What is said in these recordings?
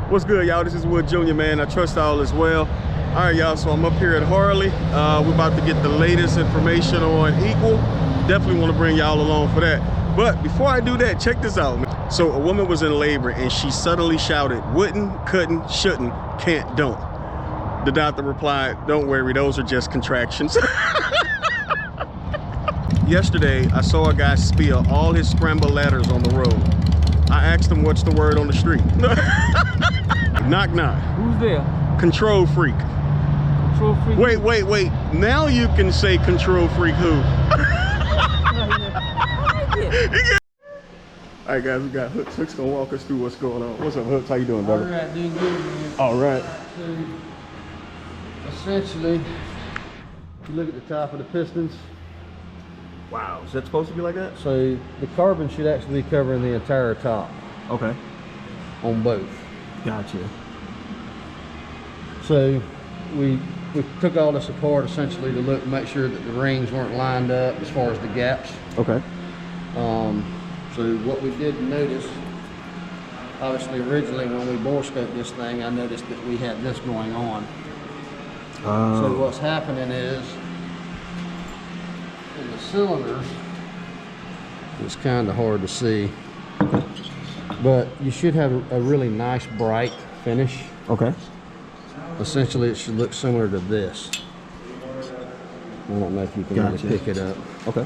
What's good, y'all? This is Wood Jr., man. I trust all is well. All right, y'all, so I'm up here at Harley. We're about to get the latest information on Equal. Definitely want to bring y'all along for that. But before I do that, check this out, man. So a woman was in labor and she suddenly shouted, wouldn't, couldn't, shouldn't, can't, don't. The doctor replied, don't worry, those are just contractions. Yesterday, I saw a guy spill all his scrambled letters on the road. I asked him, what's the word on the street? Knock, knock. Who's there? Control freak. Control freak? Wait. Now you can say control freak who? All right, guys, we got Hooks. Hooks gonna walk us through what's going on. What's up, Hooks? How you doing, brother? All right, doing good, man. All right. So, essentially, if you look at the top of the pistons. Wow, is that supposed to be like that? So the carbon should actually be covering the entire top. Okay. On both. Gotcha. So we took all this apart essentially to make sure that the rings weren't lined up as far as the gaps. Okay. So what we did notice, obviously originally when we bore scoped this thing, I noticed that we had this going on. So what's happening is, in the cylinders, it's kind of hard to see, but you should have a really nice bright finish. Okay. Essentially, it should look similar to this. I don't know if you can really pick it up. Okay.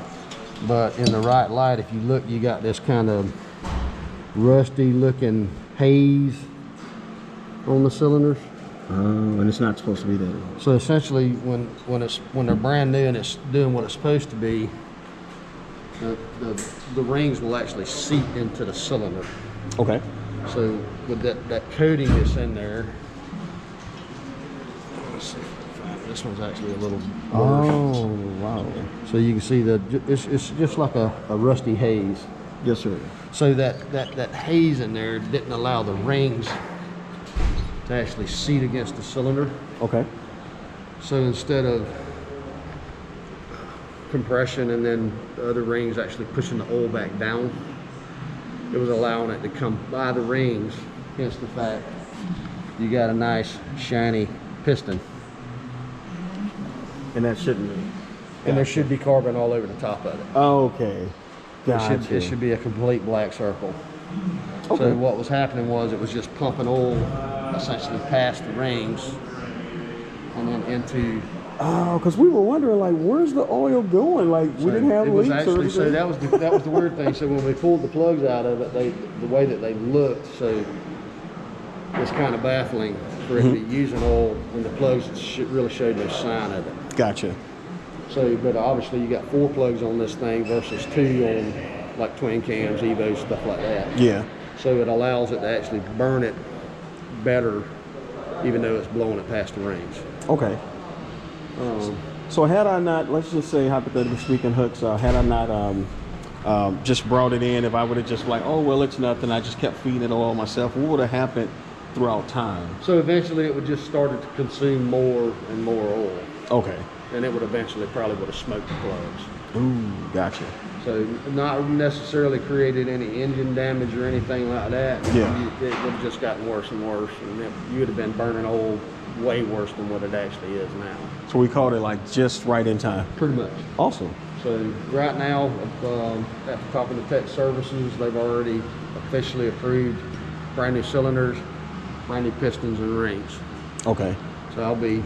But in the right light, if you look, you got this kind of rusty looking haze on the cylinders. And it's not supposed to be that. So essentially, when they're brand new and it's doing what it's supposed to be, the rings will actually seep into the cylinder. Okay. So with that coating that's in there, let's see, this one's actually a little worse. Oh, wow. So you can see it's just like a rusty haze. Yes, sir. So that haze in there didn't allow the rings to actually seat against the cylinder. Okay. So instead of compression and then the other rings actually pushing the oil back down, it was allowing it to come by the rings, hence the fact you got a nice shiny piston. And that shouldn't be. And there should be carbon all over the top of it. Okay. Gotcha. It should be a complete black circle. Okay. So what was happening was it was just pumping oil essentially past the rings and then into. Oh, because we were wondering, like, where's the oil going? Like, we didn't have leaks or anything. So that was the weird thing. So when we pulled the plugs out of it, the way that they looked, so it's kind of baffling for it to be using oil when the plugs really showed no sign of it. Gotcha. So, but obviously you got 4 plugs on this thing versus 2 on like twin cams, Evos, stuff like that. Yeah. So it allows it to actually burn it better, even though it's blowing it past the rings. Okay. So had I not, let's just say hypothetically speaking, Hooks, had I not just brought it in, if I would have just like, oh, well, it's nothing, I just kept feeding it oil myself, what would have happened throughout time? So eventually it would just started to consume more and more oil. Okay. And it would eventually probably would have smoked the plugs. Ooh, gotcha. So not necessarily created any engine damage or anything like that. Yeah. It would have just gotten worse and worse, and you would have been burning oil way worse than what it actually is now. So we called it like just right in time. Pretty much. Awesome. So right now, after talking to Tech Services, they've already officially approved brand new cylinders, brand new pistons and rings. Okay. So I'll be,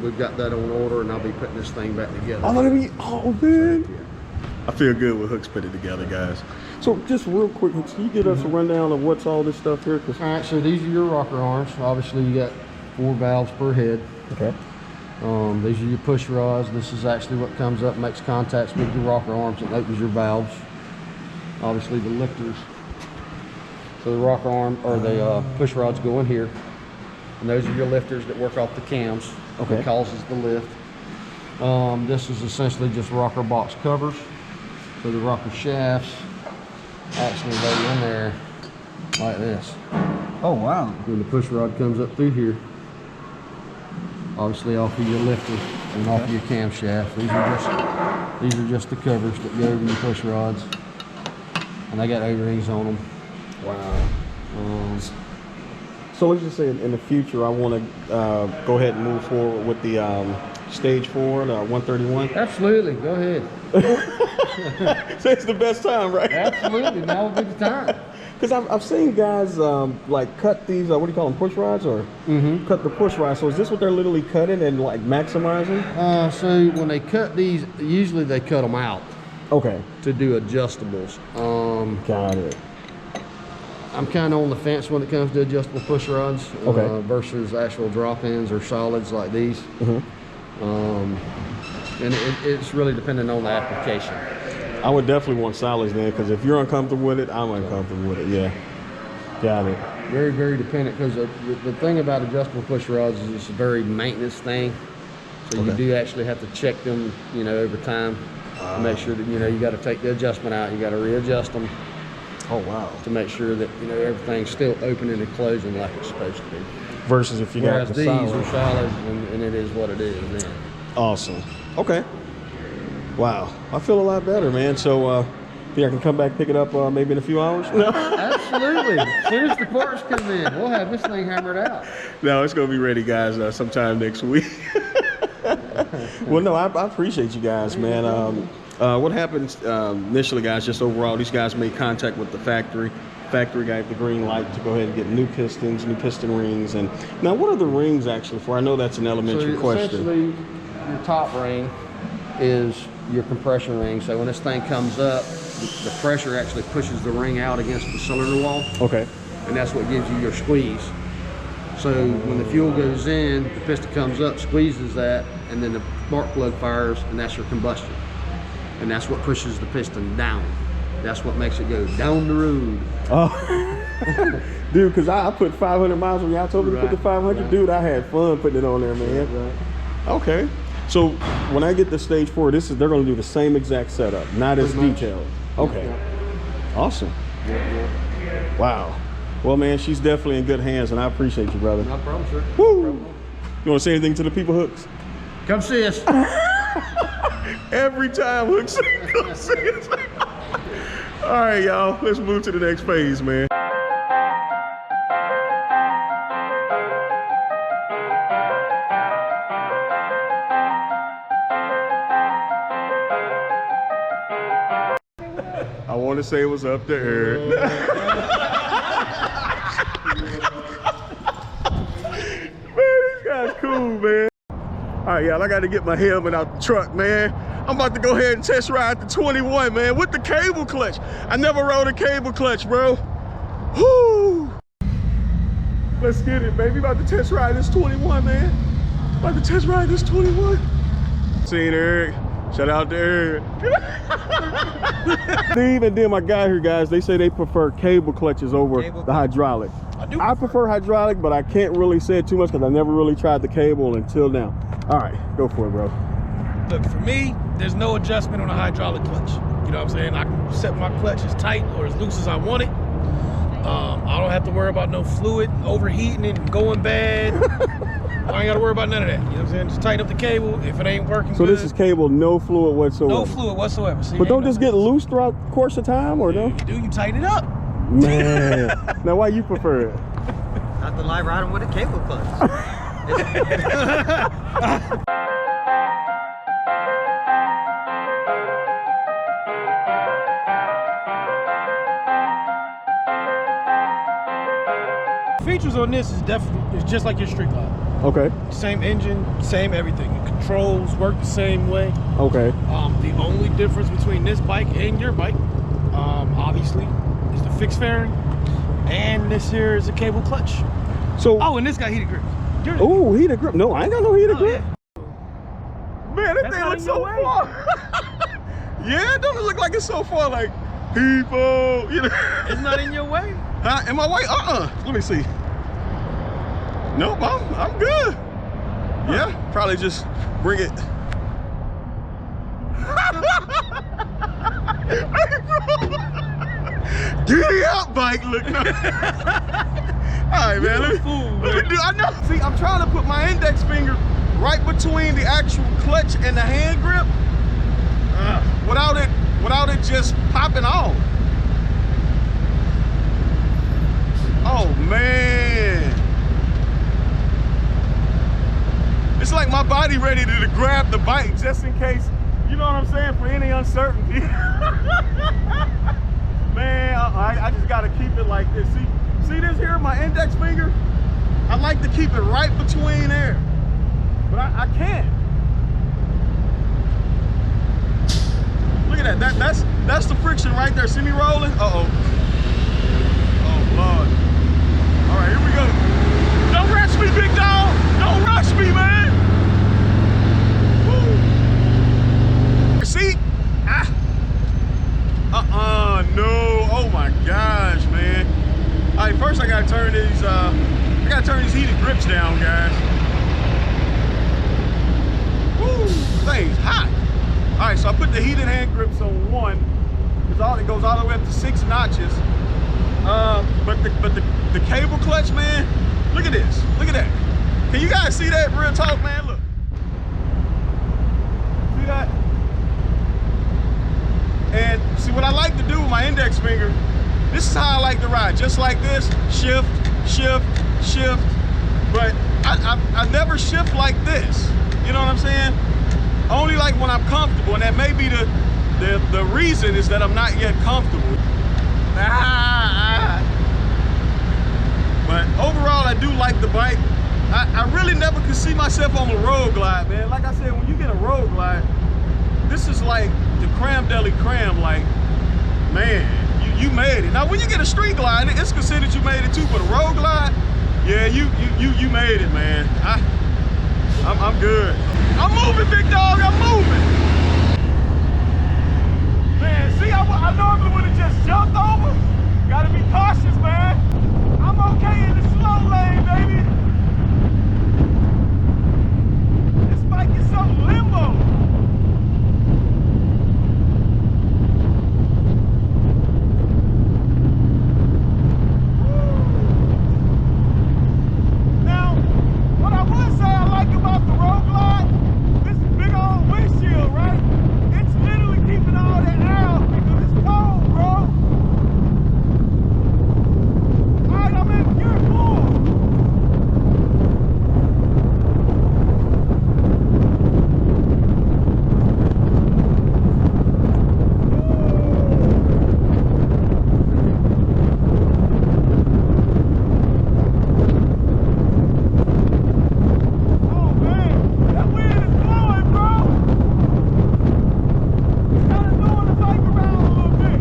we've got that on order, and I'll be putting this thing back together. Oh, man. So, yeah. I feel good when Hooks put it together, guys. So just real quick, Hooks, can you give us a rundown of what's all this stuff here? All right, so these are your rocker arms. Obviously, you got 4 valves per head. Okay. These are your push rods. This is actually what comes up, makes contacts with your rocker arms and opens your valves. Obviously, the lifters. So the rocker arm or the push rods go in here, and those are your lifters that work off the cams. Okay. That causes the lift. This is essentially just rocker box covers. So the rocker shafts actually lay in there like this. Oh, wow. When the push rod comes up through here, obviously off of your lifter and off of your camshaft. These are just the covers that go over your push rods, and they got O-rings on them. Wow. So let's just say in the future, I want to go ahead and move forward with the stage 4, the 131. Absolutely, go ahead. So it's the best time, right? Absolutely, now would be the time. Because I've seen guys like cut these, what do you call them, push rods, or cut the push rods. So is this what they're literally cutting and like maximizing? So when they cut these, usually they cut them out. Okay. To do adjustables. Got it. I'm kind of on the fence when it comes to adjustable push rods versus actual drop-ins or solids like these. And it's really dependent on the application. I would definitely want solids then, because if you're uncomfortable with it, I'm uncomfortable with it. Yeah. Got it. Very, very dependent, because the thing about adjustable push rods is it's a very maintenance thing. So you do actually have to check them, you know, over time to make sure that, you know, you got to take the adjustment out, you got to readjust them. Oh, wow. To make sure that, you know, everything's still opening and closing like it's supposed to be. Versus if you got the these solid. are solids, and it is what it is. Man. Awesome. Okay. Wow. I feel a lot better, man. So, think I can come back, pick it up maybe in a few hours? No. Absolutely. As soon as the parts come in, we'll have this thing hammered out. No, it's going to be ready, guys, sometime next week. Well, no, I appreciate you guys, man. What happens initially, guys, just overall, these guys made contact with the factory. Factory gave the green light to go ahead and get new pistons, new piston rings. And now, what are the rings actually for? I know that's an elementary question. Essentially, your top ring is your compression ring. So when this thing comes up, the pressure actually pushes the ring out against the cylinder wall. Okay. And that's what gives you your squeeze. So when the fuel goes in, the piston comes up, squeezes that, and then the spark plug fires, and that's your combustion. And that's what pushes the piston down. That's what makes it go down the road. Oh, dude, because I put 500 miles on y'all told me to put the 500. Dude, I had fun putting it on there, man. Okay. So when I get to stage 4, they're going to do the same exact setup, not as detailed. Okay. Awesome. Wow. Well, man, she's definitely in good hands, and I appreciate you, brother. No problem, sir. Woo! You want to say anything to the people, Hooks? Come see us. Every time, Hooks, come see us. All right, y'all, let's move to the next phase, man. I want to say it was up there. Man, this guy's cool, man. All right, y'all, I got to get my helmet out the truck, man. I'm about to go ahead and test ride the 21, man, with the cable clutch. I never rode a cable clutch, bro. Whoo! Let's get it, baby. About to test ride this 21, man. About to test ride this 21. Seen Eric. Shout out to Eric. Steve and then my guy here, guys, they say they prefer cable clutches over the hydraulic. I prefer hydraulic, but I can't really say it too much because I never really tried the cable until now. All right, go for it, bro. Look, for me, there's no adjustment on a hydraulic clutch. You know what I'm saying? I can set my clutch as tight or as loose as I want it. I don't have to worry about no fluid overheating and going bad. I ain't got to worry about none of that. You know what I'm saying? Just tighten up the cable if it ain't working So good. this is cable, no fluid whatsoever? No fluid whatsoever. See, but don't just get loose throughout the course of time, or no? You do, you tighten it up. Man. Now, why you prefer it? Nothing like riding with a cable clutch. Features on this is definitely just like your street line. Okay. Same engine, same everything. The controls work the same way. Okay. The only difference between this bike and your bike, obviously, is the fixed fairing, and this here is a cable clutch. So. Oh, and this got heated grips. Oh, heated grip. No, I ain't got no heated grip. Yeah. Man, that thing looks so far. Yeah, it doesn't look like it's so far. Like people, you know. It's not in your way. Huh? Am I white? Let me see. Nope, I'm good. Yeah, probably just bring it. Giddy up, bike. Look. No. All right, man. Let me do. I know. See, I'm trying to put my index finger right between the actual clutch and the hand grip, without it just popping off. Oh man. it's like my body ready to grab the bike just in case, you know what I'm saying, for any uncertainty. Man, I just gotta keep it like this. See this here, my index finger? I like to keep it right between there, but I can't. Look at that, that's the friction right there. See me rolling? Uh-oh. Oh, Lord. All right, here we go. Don't rush me, big dog. Don't rush me, man. Woo. See? No. Oh my gosh, man. All right, first I gotta turn these heated grips down, guys. Woo, thing's hot. All right, so I put the heated hand grips on 1, because it goes all the way up to 6 notches. But the cable clutch, man, look at this. Look at that. Can you guys see that? Real talk, man. Look. See that? And see what I like to do with my index finger, this is how I like to ride. Just like this, shift, shift, shift. But I never shift like this. You know what I'm saying? Only like when I'm comfortable, and that may be the reason is that I'm not yet comfortable. But overall, I do like the bike. I really never could see myself on a road glide, man. Like I said, when you get a road glide, this is like the creme deli creme. Like, man, you made it. Now, when you get a street glide, it's considered you made it too. But a road glide, yeah, you made it, man. I'm good. I'm moving, big dog. I'm moving. Man, see, I normally would have just jumped over. Gotta be cautious, man. I'm okay in the slow lane, baby. This bike is so limbo. Now, what I would say I like about the road glide, this big old windshield, right? It's literally keeping all that air out because it's cold, bro. Alright, I'm in gear 4. Oh man, that wind is blowing, bro. It's kind of throwing the bike around a little bit.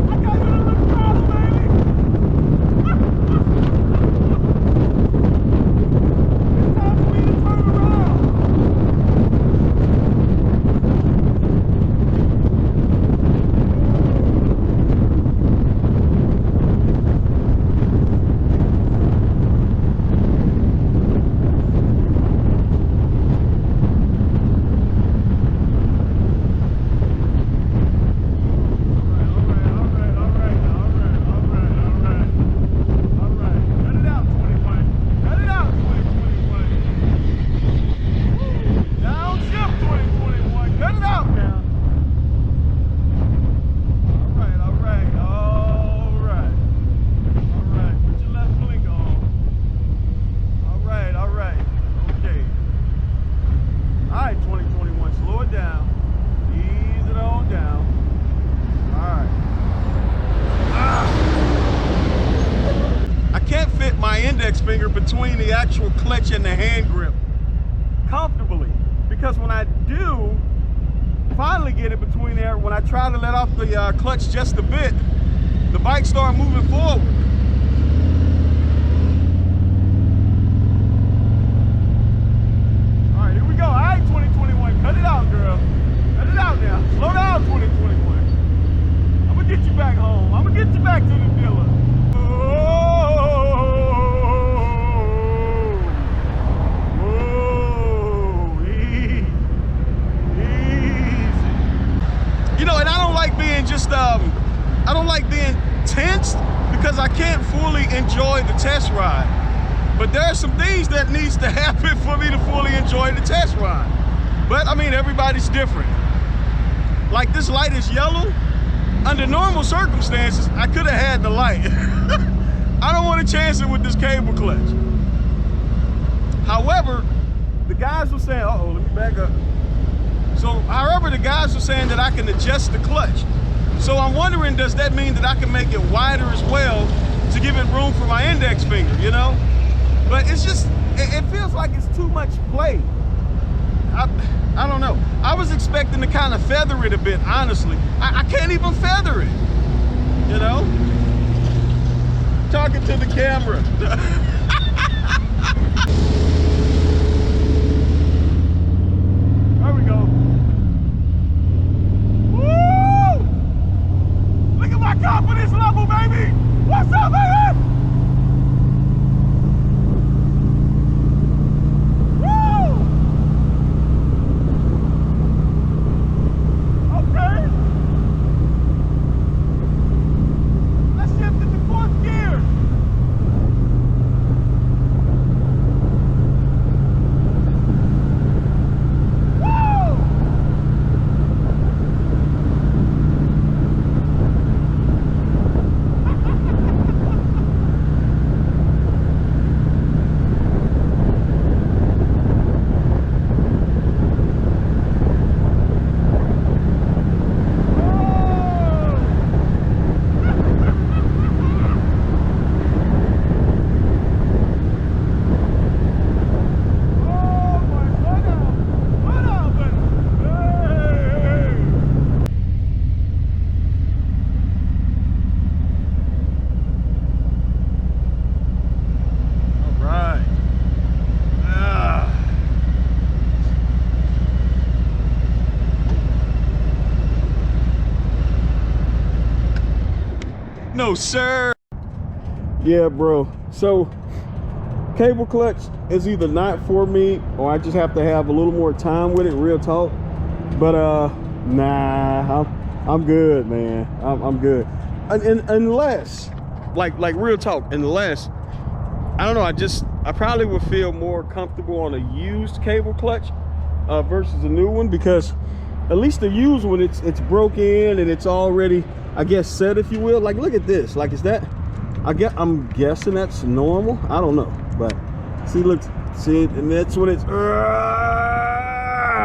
I got you on the throttle, baby. It's time for me to turn around. Finger between the actual clutch and the hand grip comfortably, because when I do finally get it between there, when I try to let off the clutch just a bit, the bike starts moving forward. All right, here we go. All right, 2021, cut it out, girl. Cut it out now. Slow down, 2021. I'm gonna get you back home. I'm gonna get you back to the dealer. You know, and I don't like being I don't like being tense because I can't fully enjoy the test ride. But there are some things that needs to happen for me to fully enjoy the test ride. But I mean, everybody's different. like this light is yellow. Under normal circumstances, I could have had the light. I don't want to chance it with this cable clutch. However, the guys were saying, uh-oh, let me back up. So, however, the guys were saying that I can adjust the clutch. So I'm wondering, does that mean that I can make it wider as well to give it room for my index finger, you know? But it's just, it feels like it's too much play. I don't know. I was expecting to kind of feather it a bit, honestly. I can't even feather it, you know? Talking to the camera. There we go. Woo! Look at my confidence level, baby! What's up, baby? No, sir. Yeah, bro. So cable clutch is either not for me or I just have to have a little more time with it, real talk. But nah, I'm good, man. I'm good. Unless, like real talk, unless, I don't know, I probably would feel more comfortable on a used cable clutch versus a new one, because at least the used one, it's broken and it's already, I guess, set, if you will. Like, look at this. Like, is that, I'm guessing that's normal. I don't know, but see, look, see, and that's when it's,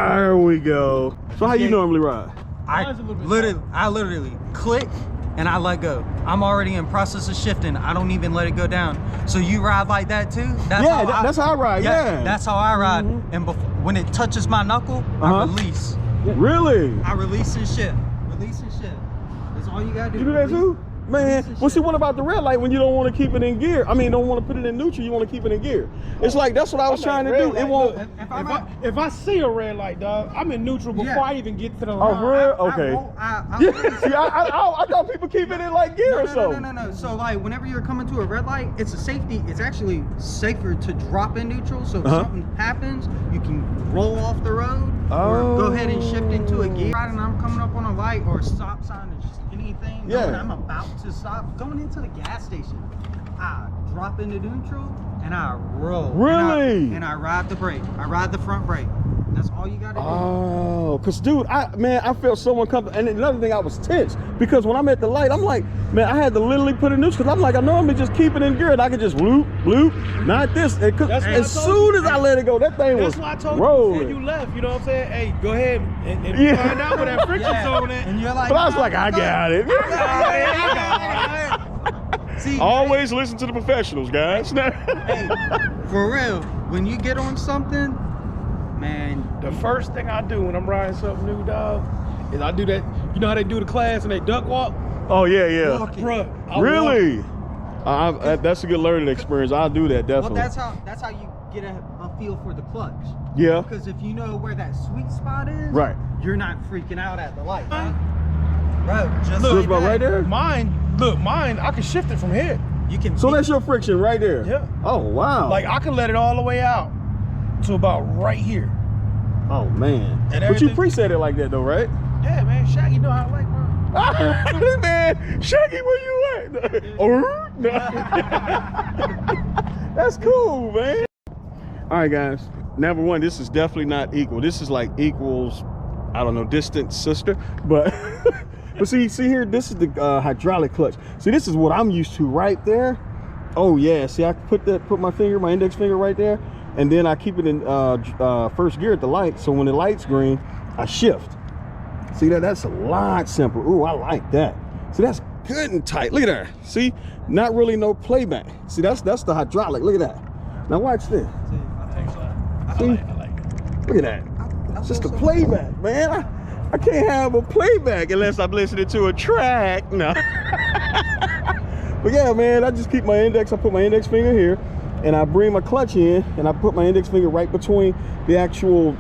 there we go. So how you normally ride? I literally click and I let go. I'm already in process of shifting. I don't even let it go down. So you ride like that too? That's how I ride. Yeah, that's how I ride. And when it touches my knuckle, I release. Really? I release and shift. Release and shift. That's all you gotta do. You do that too? Man, well, see, what about the red light when you don't want to keep it in gear? I mean, don't want to put it in neutral, you want to keep it in gear. It's like, that's what I was trying to do. It won't. If I see a red light, dog, I'm in neutral before I even get to the line. Oh, for real? Okay. See, I thought people keep it in like gear or something. No. So like, whenever you're coming to a red light, it's a safety. It's actually safer to drop in neutral. So if something happens, you can roll off the road or go ahead and shift into a gear. And I'm coming up on a light or a stop sign or just anything. Yeah. I'm about to stop. Going into the gas station, I drop into neutral and I roll. Really? And I ride the brake. I ride the front brake. That's all you gotta do. Oh, cause dude, I felt so uncomfortable. And another thing, I was tense because when I'm at the light, I'm like, man, I had to literally put it in neutral. Cause I'm like, I normally just keep it in gear and I can just bloop, bloop. Not this. As soon as I let it go, that thing was rolling. Before you left, you know what I'm saying? Hey, go ahead and find out where that friction zone is. And you're like, but I was like, I got it. See, always listen to the professionals, guys. Hey, for real, when you get on something, man, the first thing I do when I'm riding something new, dog, is I do that. You know how they do the class and they duck walk? Oh yeah. Bruh, really? That's a good learning experience. I'll do that, definitely. Well, that's how you get a feel for the clutch. Yeah. Because if you know where that sweet spot is, right, you're not freaking out at the light. Bro, just look about right there. Mine, I can shift it from here. You can. So that's your friction right there. Yeah. Oh wow. Like I can let it all the way out to about right here. Oh man. But you preset it like that though, right? Yeah, man. Shaggy know how to like, bro. Man, Shaggy, where you at? That's cool, man. All right, guys. Number one, this is definitely not equal. This is like equals I don't know, distant sister, but but see here, this is the hydraulic clutch. See, this is what I'm used to right there. Oh yeah, see, I put my index finger right there, and then I keep it in first gear at the light, so when the light's green, I shift. See that's a lot simpler. Ooh, I like that. See, that's good and tight. Look at that. See, not really no playback. See, that's the hydraulic. Look at that. Now watch this. See? I like it. Look at that. It's just a playback, man. I can't have a playback unless I'm listening to a track. No. But yeah, man, I just keep my index. I put my index finger here, and I bring my clutch in, and I put my index finger right between the actual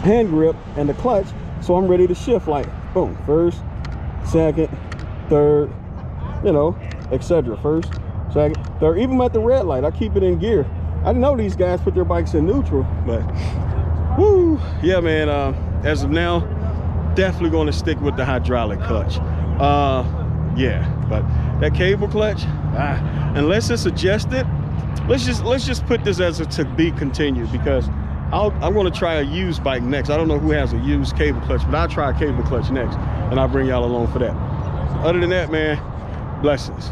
hand grip and the clutch, so I'm ready to shift, like boom, first, second, third, you know, etc. First, second, third. Even at the red light, I keep it in gear. I didn't know these guys put their bikes in neutral, but woo, yeah, man. As of now, definitely going to stick with the hydraulic clutch. Yeah, but that cable clutch, unless it's adjusted, let's just put this as a to be continued, because I'm going to try a used bike next. I don't know who has a used cable clutch, but I'll try a cable clutch next, and I'll bring y'all along for that. Other than that, man, blessings.